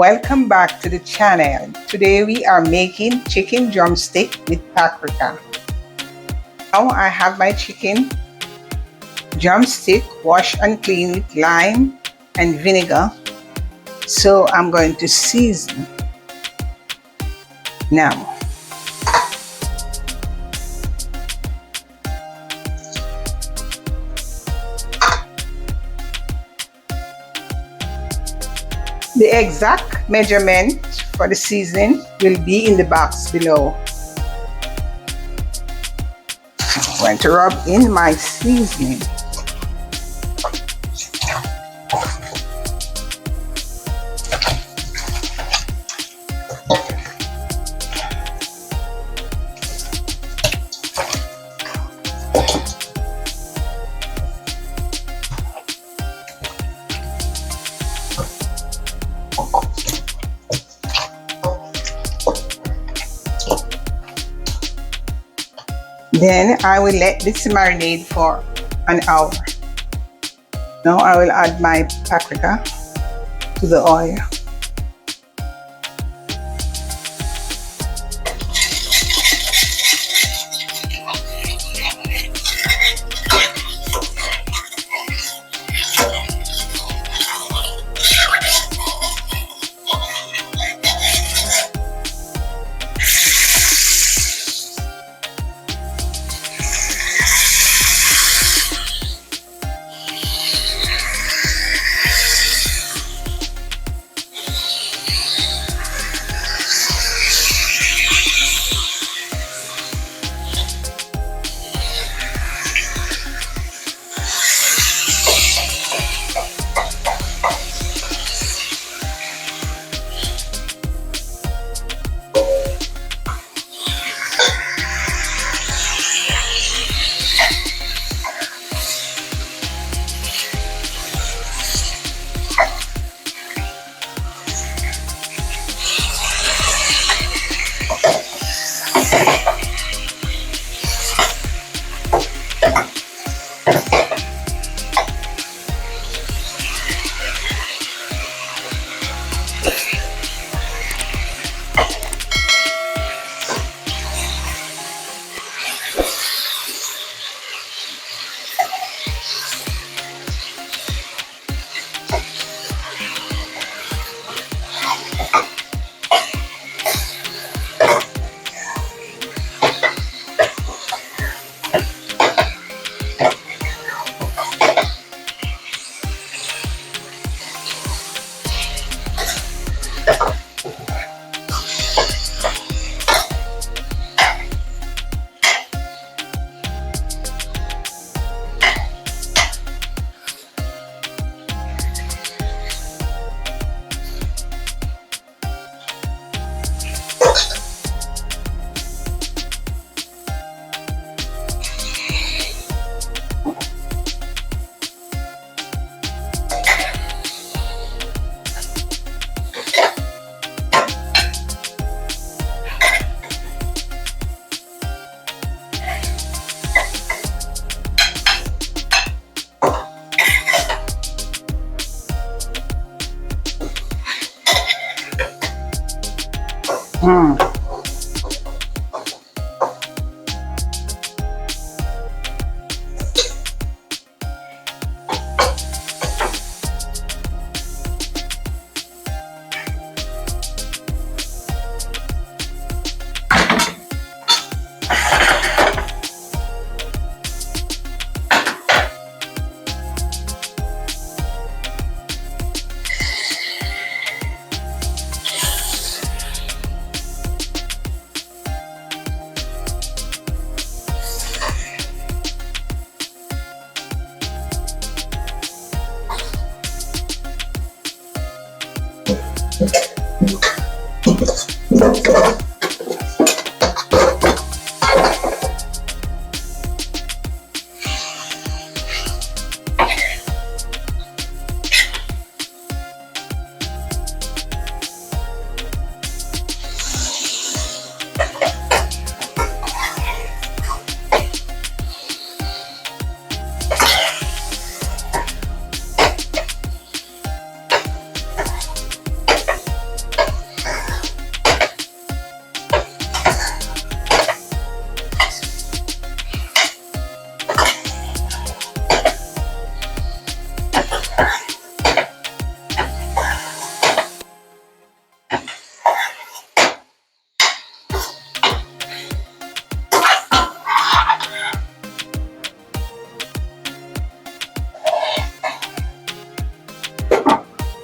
Welcome back to the channel. Today we are making chicken drumstick with paprika. Now I have my chicken drumstick washed and cleaned with lime and vinegar. So I'm going to season now. The exact measurement for the seasoning will be in the box below. I'm going to rub in my seasoning. Then I will let this marinate for an hour. Now I will add my paprika to the oil.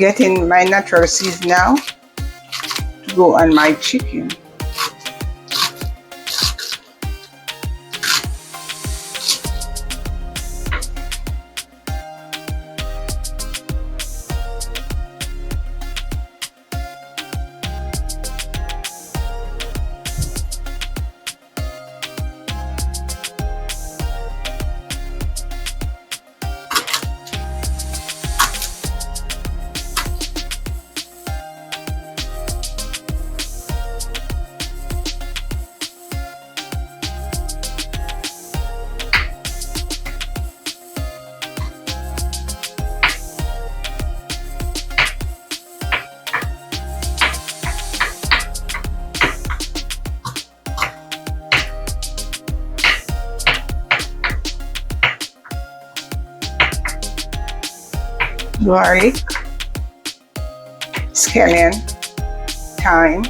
getting my natural season now to go on my chicken. Garlic, scallion, thyme,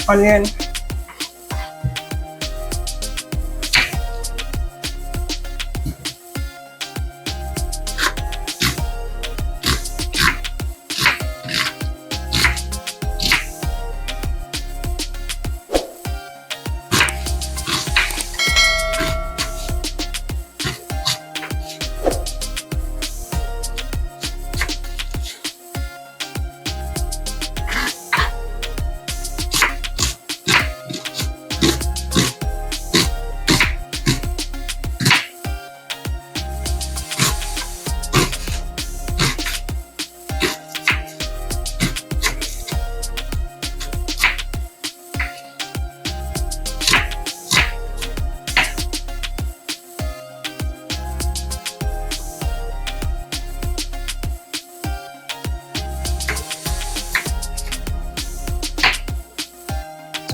onion,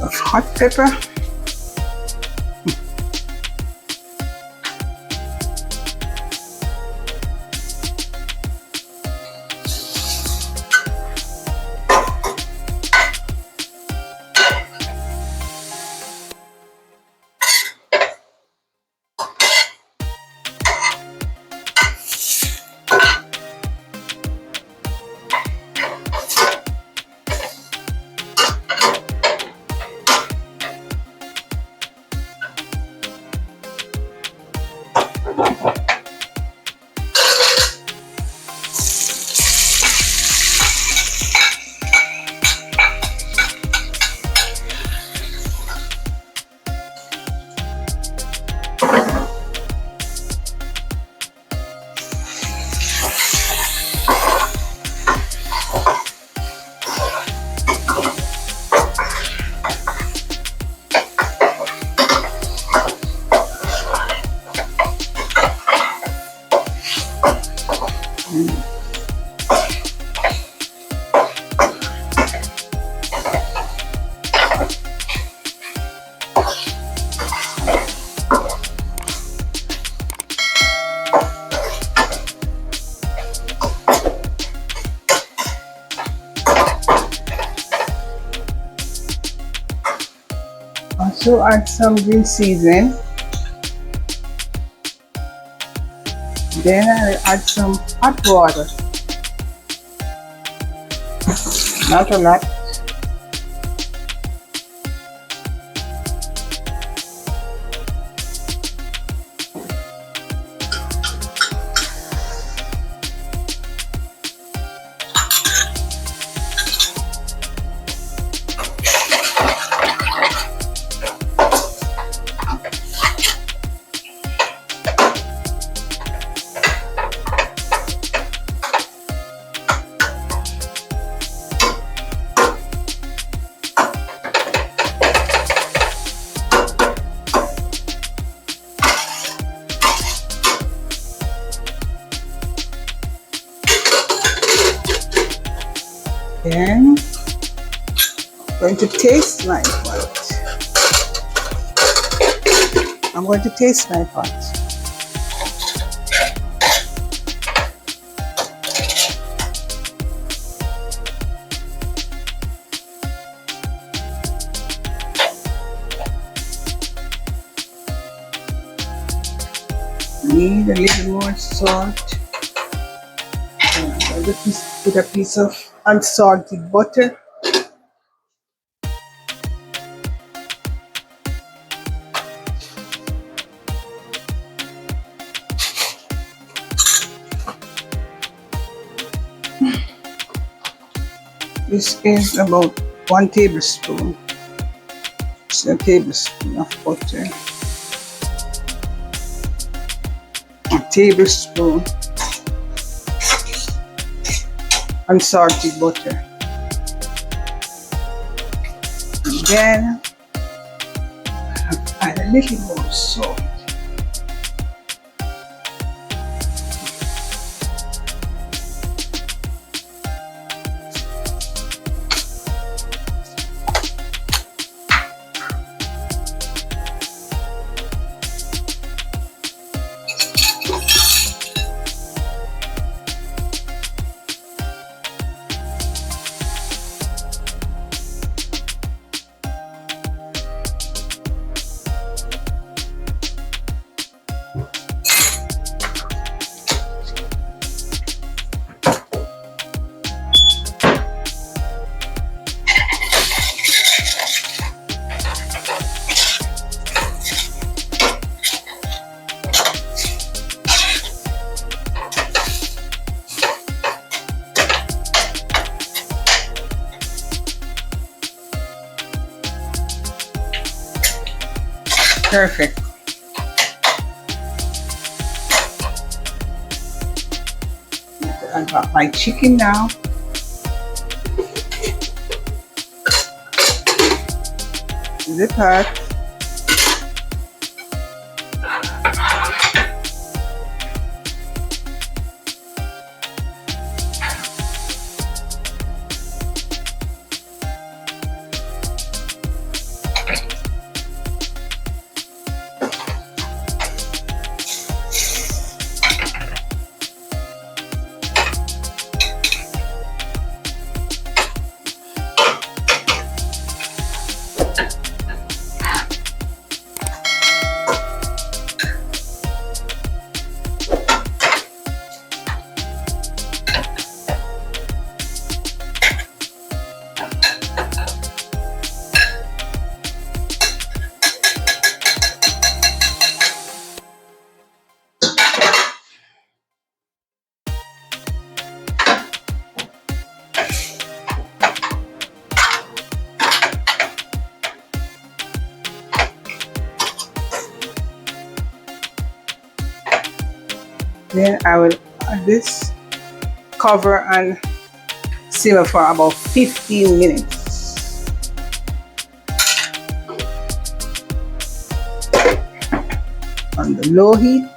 of hot pepper, also add some green seasoning. Then I'll add some hot water. Not a lot. Then I'm going to taste my pot. I'm going to taste my pot. need a little more salt. And I'm going to put a piece of unsalted butter. This is about 1 tablespoon. It's a tablespoon of butter. A tablespoon unsalted butter. And then add a little more salt. Perfect. I've got my chicken now. The pot. Then I will add this, cover and simmer for about 15 minutes. On the low heat.